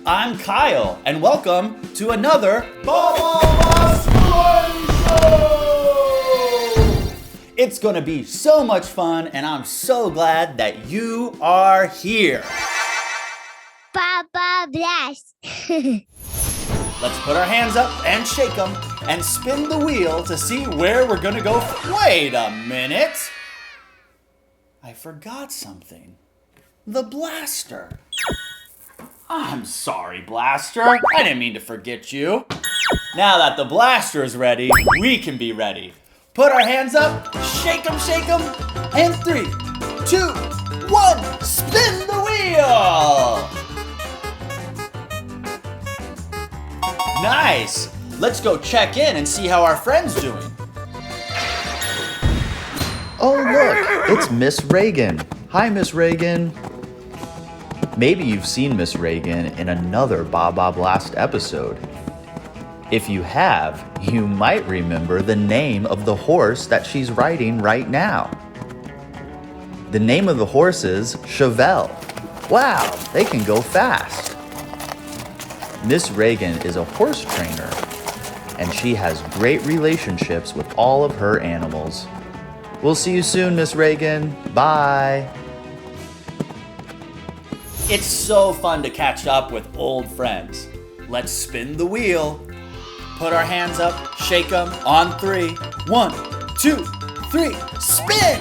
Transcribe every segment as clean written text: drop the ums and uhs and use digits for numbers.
I'm Kyle, and welcome to another Show! It's gonna be so much fun, and I'm so glad that you are here. Baba Blast! Let's put our hands up and shake them and spin the wheel to see where we're gonna go. Wait a minute! I forgot something. The blaster. I'm sorry, Blaster. I didn't mean to forget you. Now that the blaster is ready, we can be ready. Put our hands up, shake them, and 3, 2, 1, spin the wheel! Nice! Let's go check in and see how our friend's doing. Oh look, it's Miss Reegan. Hi, Miss Reegan. Maybe you've seen Miss Reegan in another Baba Blast episode. If you have, you might remember the name of the horse that she's riding right now. The name of the horse is Chevelle. Wow, they can go fast. Miss Reegan is a horse trainer, and she has great relationships with all of her animals. We'll see you soon, Miss Reegan. Bye. It's so fun to catch up with old friends. Let's spin the wheel. Put our hands up, shake them on 3. 1, 2, 3, spin!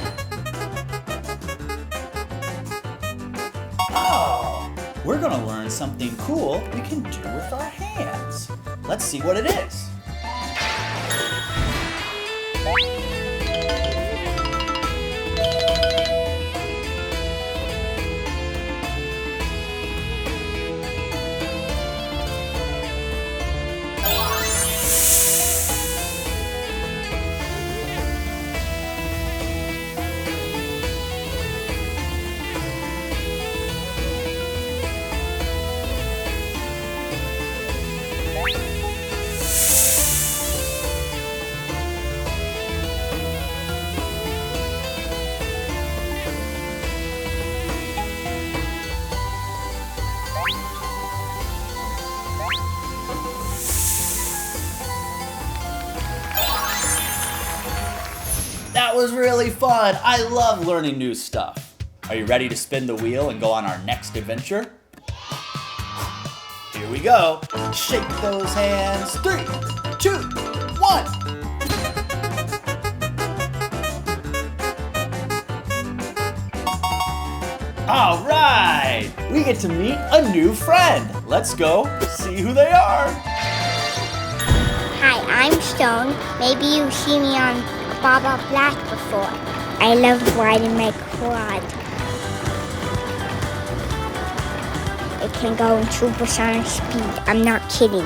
Oh, we're gonna learn something cool we can do with our hands. Let's see what it is. That was really fun. I love learning new stuff. Are you ready to spin the wheel and go on our next adventure? Here we go. Shake those hands. 3, 2, 1. All right. We get to meet a new friend. Let's go see who they are. Hi, I'm Stone. Maybe you've seen me on Baba Blast before. I love riding my quad. It can go in supersonic speed. I'm not kidding.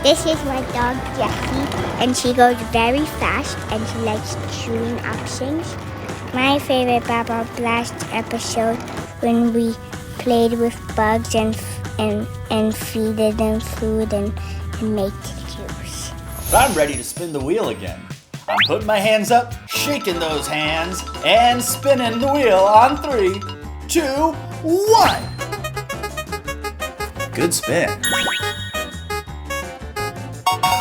This is my dog Jessie, and she goes very fast and she likes chewing up things. My favorite Baba Blast episode when we played with bugs and feeded them food and made juice. I'm ready to spin the wheel again. I'm putting my hands up, shaking those hands, and spinning the wheel on 3, 2, 1. Good spin.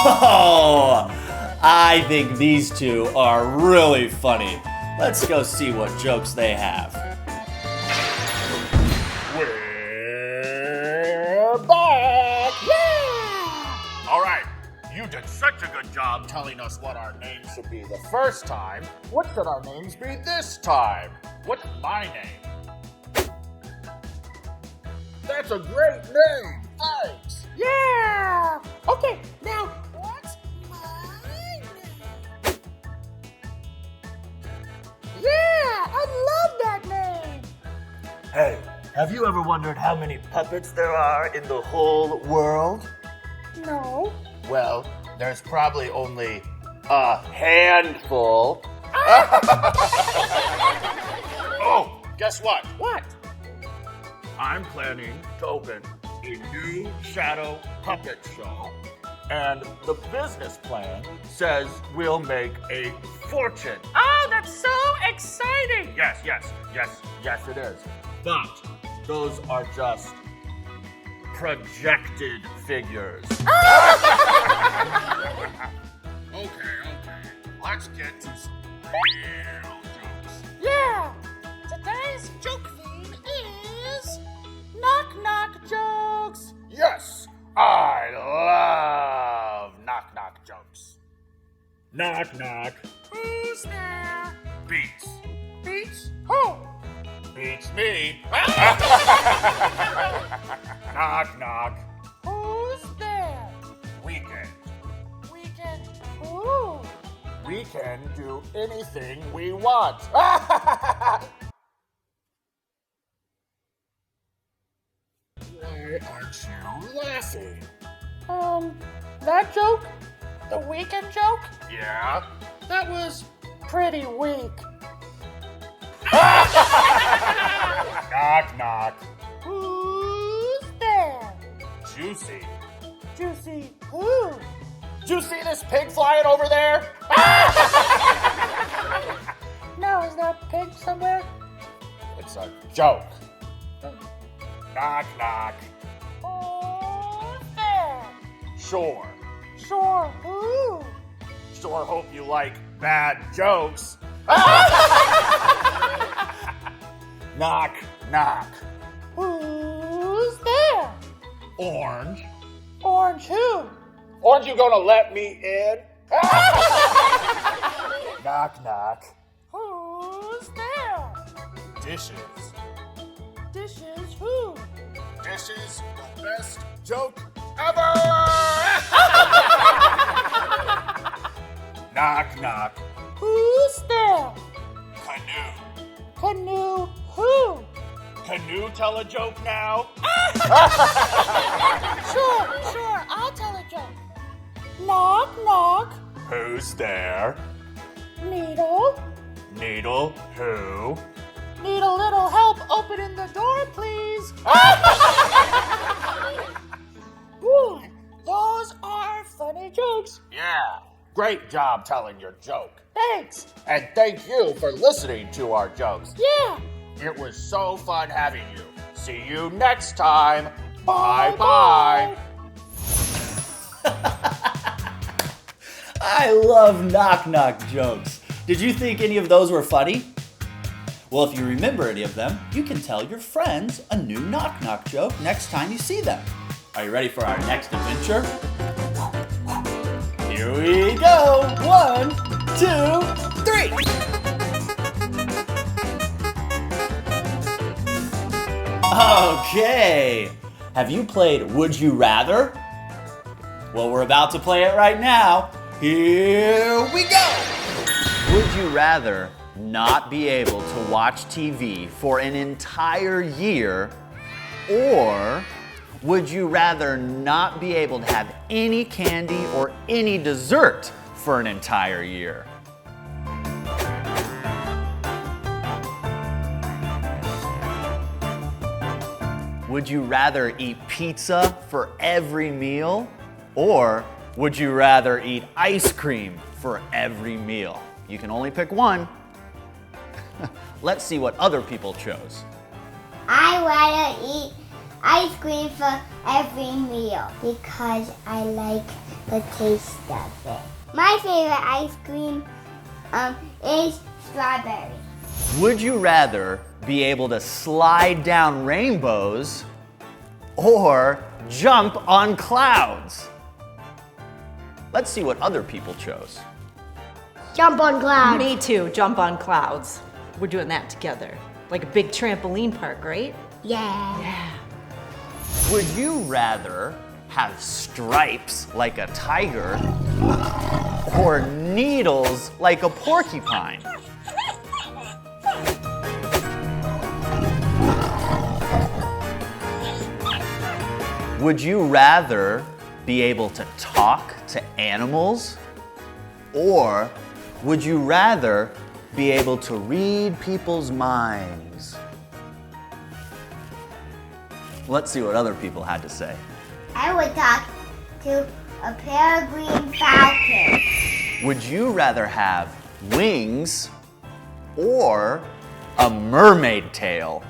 Oh, I think these two are really funny. Let's go see what jokes they have. We're back! Yeah! All right, you did such a good job telling us what our names should be the first time. What should our names be this time? What's my name? That's a great name! Thanks! Yeah! Okay, now, what's my name? Yeah, I love that name! Hey, have you ever wondered how many puppets there are in the whole world? No. Well, there's probably only a handful. Oh, guess what? What? I'm planning to open a new shadow puppet show And the business plan says we'll make a fortune. Oh, that's so exciting! Yes, it is. But those are just projected figures. Okay. Let's get to some real jokes. Yeah! Today's joke theme is knock-knock jokes. Yes, I love knock-knock jokes. Knock, knock. Who's there? Beats. Beats who? Beats me. Knock, knock. Who's there? Weekend. Weekend who? We can do anything we want. Why aren't you laughing? That joke? The weekend joke? Yeah? That was pretty weak. Knock, knock. Who's there? Juicy. Juicy who? Did you see this pig flying over there? No, is there a pig somewhere? It's a joke. Knock, knock. Who's there? Sure. Sure who? Sure hope you like bad jokes. Knock, knock. Who's there? Orange. Orange who? Aren't you gonna let me in? Knock, knock. Who's there? Dishes. Dishes who? Dishes, the best joke ever! Knock, knock. Who's there? Canoe. Canoe who? Canoe tell a joke now? Sure, I'll tell a joke. Knock, knock. Who's there? Needle. Needle, who? Need a little help opening the door, please. Boy, those are funny jokes. Yeah. Great job telling your joke. Thanks. And thank you for listening to our jokes. Yeah. It was so fun having you. See you next time. Bye-bye. I love knock-knock jokes. Did you think any of those were funny? Well, if you remember any of them, you can tell your friends a new knock-knock joke next time you see them. Are you ready for our next adventure? Here we go! 1, 2, 3! Okay! Have you played Would You Rather? Well, we're about to play it right now. Here we go! Would you rather not be able to watch TV for an entire year, or would you rather not be able to have any candy or any dessert for an entire year? Would you rather eat pizza for every meal, or would you rather eat ice cream for every meal? You can only pick one. Let's see what other people chose. I rather eat ice cream for every meal because I like the taste of it. My favorite ice cream is strawberry. Would you rather be able to slide down rainbows or jump on clouds? Let's see what other people chose. Jump on clouds. Me too, jump on clouds. We're doing that together. Like a big trampoline park, right? Yeah. Yeah. Would you rather have stripes like a tiger or needles like a porcupine? Would you rather be able to talk to animals, or would you rather be able to read people's minds? Let's see what other people had to say. I would talk to A peregrine falcon. Would you rather have wings or a mermaid tail?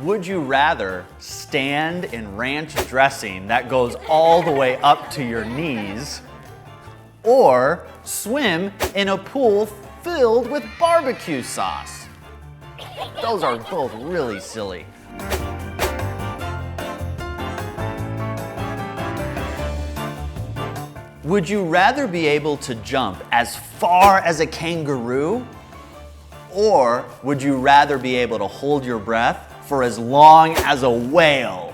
Would you rather stand in ranch dressing that goes all the way up to your knees or swim in a pool filled with barbecue sauce? Those are both really silly. Would you rather be able to jump as far as a kangaroo? Or would you rather be able to hold your breath for as long as a whale?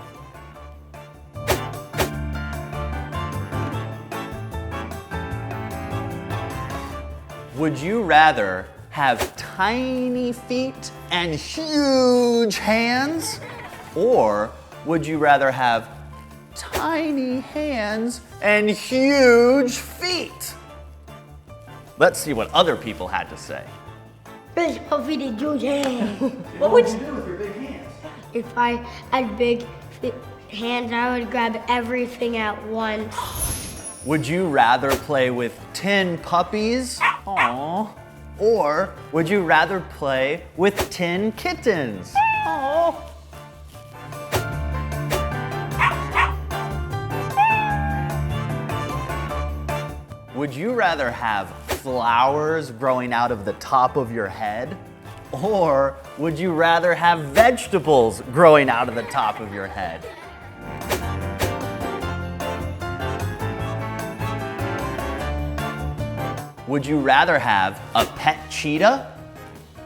Would you rather have tiny feet and huge hands? Or would you rather have tiny hands and huge feet? Let's see what other people had to say. Big feet and huge hands. What would you do with your big hands? If I had big hands, I would grab everything at once. Would you rather play with 10 puppies? Aww. Or would you rather play with 10 kittens? Aww. Would you rather have flowers growing out of the top of your head? Or would you rather have vegetables growing out of the top of your head? Would you rather have a pet cheetah?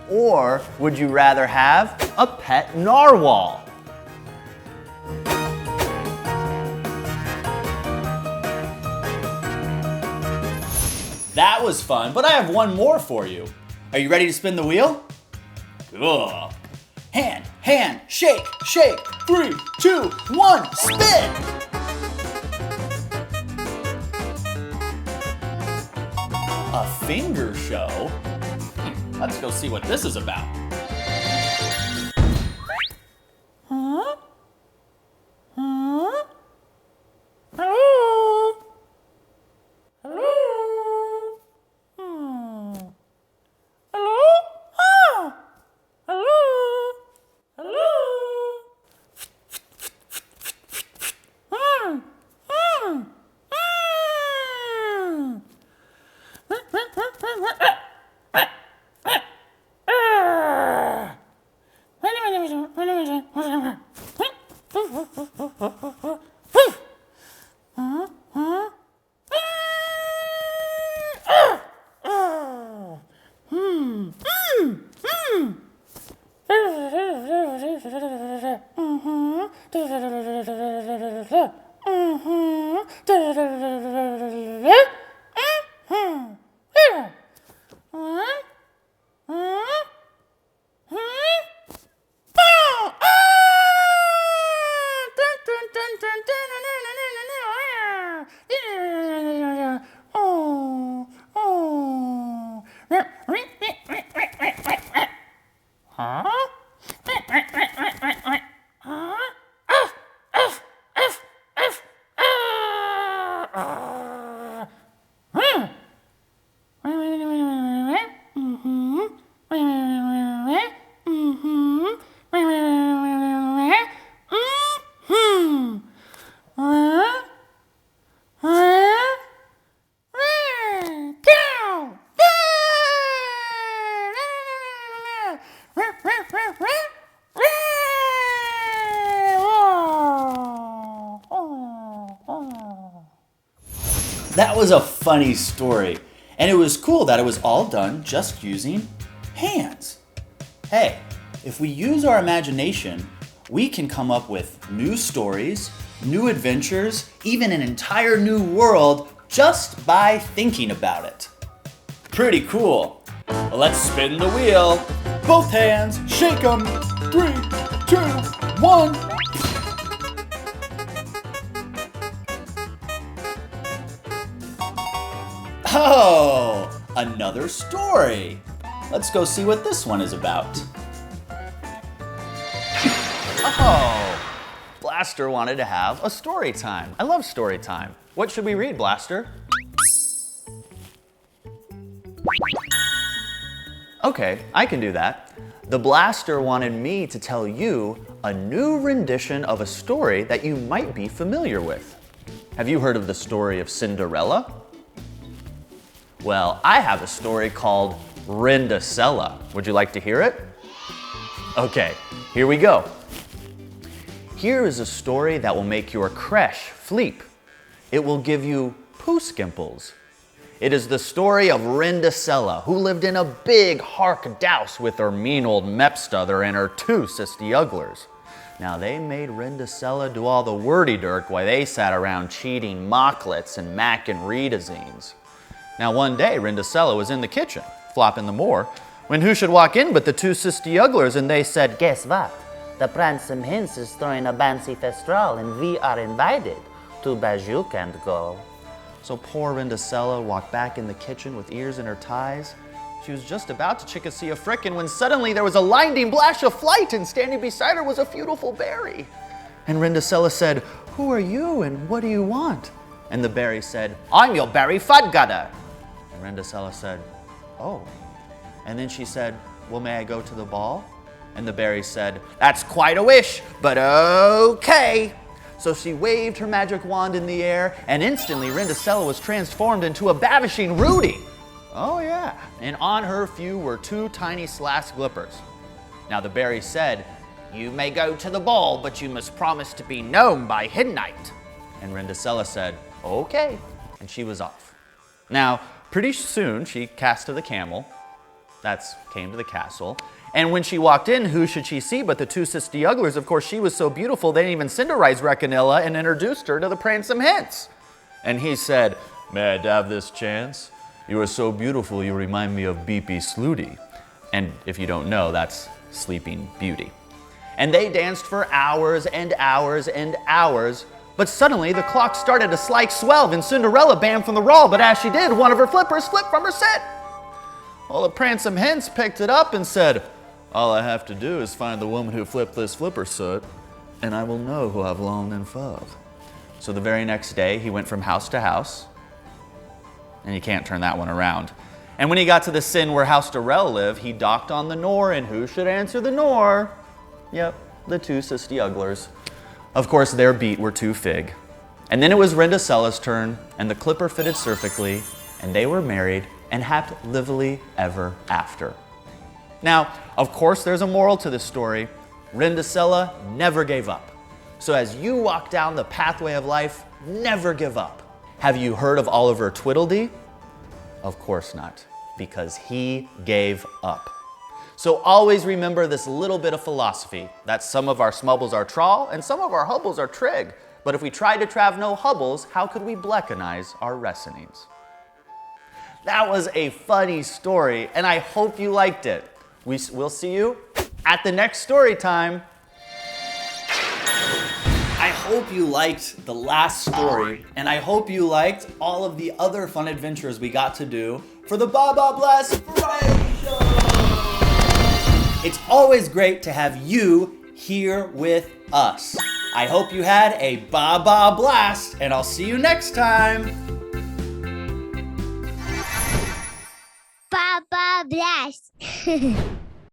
Or would you rather have a pet narwhal? That was fun, but I have one more for you. Are you ready to spin the wheel? Cool. Hand, shake, shake. 3, 2, 1, spin! A finger show? Let's go see what this is about. Huh? Huh? Hello? Hello? Hello? Ah! Hello? Hello? Hmm. Hmm. Hmm. That was a funny story, and it was cool that it was all done just using hands. Hey, if we use our imagination, we can come up with new stories, new adventures, even an entire new world just by thinking about it. Pretty cool. Well, let's spin the wheel. Both hands, shake them. 3, 2, 1. Oh, another story. Let's go see what this one is about. Oh, Blaster wanted to have a story time. I love story time. What should we read, Blaster? Okay, I can do that. The Blaster wanted me to tell you a new rendition of a story that you might be familiar with. Have you heard of the story of Cinderella? Well, I have a story called Rindacella. Would you like to hear it? Okay, here we go. Here is a story that will make your creche fleep. It will give you poo skimples. It is the story of Rindacella, who lived in a big hark douse with her mean old mepstother and her 2 sisty ugglers. Now they made Rindacella do all the wordy-dirk while they sat around cheating mocklets and mackin' readazines. Now one day Rindacella was in the kitchen, flopping the more, when who should walk in but the 2 sisty ugglers, and they said, "Guess what? The Pransome Hints is throwing a bouncy festival and we are invited. Too bad you can't go." So poor Rindacella walked back in the kitchen with ears in her ties. She was just about to chick-a-see a frickin' when suddenly there was a lightning flash of flight, and standing beside her was a beautiful berry. And Rindacella said, "Who are you and what do you want?" And the berry said, "I'm your berry fudgutter." And Rindacella said, "Oh." And then she said, "Well, may I go to the ball?" And the berry said, "That's quite a wish, but okay." So she waved her magic wand in the air, and instantly Rindacella was transformed into a babishing Rudy. Oh yeah, and on her few were 2 tiny slash glippers. Now the berry said, "You may go to the ball, but you must promise to be known by midnight." And Rindacella said, "Okay," and she was off. Now, pretty soon she cast to the camel, came to the castle, and when she walked in, who should she see but the 2 sisty ugglers? Of course, she was so beautiful, they didn't even Cinderize Reckonilla and introduced her to the Pransome Hints. And he said, "May I have this chance? You are so beautiful, you remind me of Beepy Slooty." And if you don't know, that's Sleeping Beauty. And they danced for hours and hours and hours, but suddenly the clock started to slight 12 and Cinderella bammed from the roll, but as she did, one of her flippers slipped from her sit. Well, the Pransome Hints picked it up and said, "All I have to do is find the woman who flipped this flipper soot, and I will know who I've loaned and fove." So the very next day, he went from house to house, and you can't turn that one around. And when he got to the sin where House Darrell lived, he docked on the Nor, and who should answer the Nor? Yep, the 2 sisty ugglers. Of course, their beat were 2 fig. And then it was Rindacella's turn, and the clipper fitted perfectly, and they were married and happily ever after. Now, of course, there's a moral to this story. Rindacella never gave up. So as you walk down the pathway of life, never give up. Have you heard of Oliver Tweedledee? Of course not, because he gave up. So always remember this little bit of philosophy, that some of our smubbles are trawl and some of our hubbles are trig. But if we tried to trav no hubbles, how could we bleckanize our reckonings? That was a funny story, and I hope you liked it. We'll see you at the next story time. I hope you liked the last story, and I hope you liked all of the other fun adventures we got to do for the Baba Blast Friday Show. It's always great to have you here with us. I hope you had a Baba Blast, and I'll see you next time. Baba Blast.